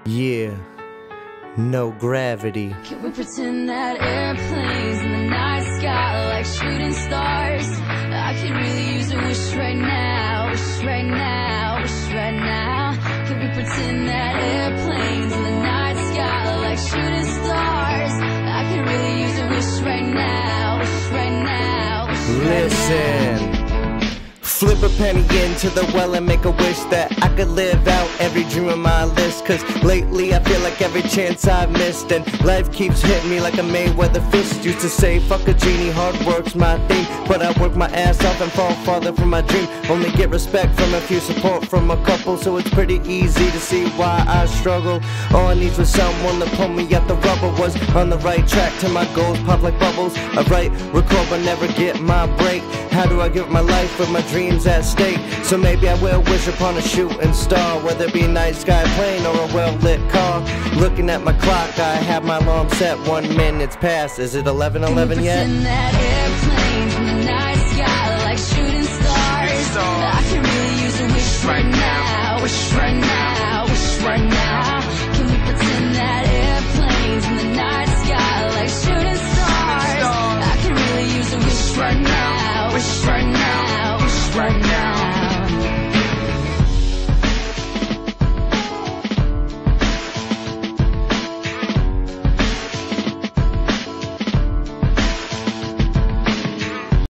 Yeah, no gravity. Can we pretend that airplanes in the night sky like shooting stars? I could really use a wish right now, wish right now, wish right now. Can we pretend that airplanes in the night sky like shooting stars? I could really use a wish right now, wish right now, wish right now. Listen. Flip a penny into the well and make a wish that I could live out every dream on my list. Cause lately I feel like every chance I've missed, and life keeps hitting me like a Mayweather fist. Used to say fuck a genie, hard work's my thing, but I work my ass off and fall farther from my dream. Only get respect from a few, support from a couple, so it's pretty easy to see why I struggle. All I need was someone to pull me out the rubber. Was on the right track till my goals pop like bubbles. I write, record, but never get my break. How do I give my life with my dreams at stake? So maybe I will wish upon a shooting star, whether it be a night sky plane or a well-lit car. Looking at my clock, I have my alarm set 1 minute's past. Is it 11:11 yet? Can we pretend that airplanes in the night sky like shooting stars? I could really use a wish right now, wish right now.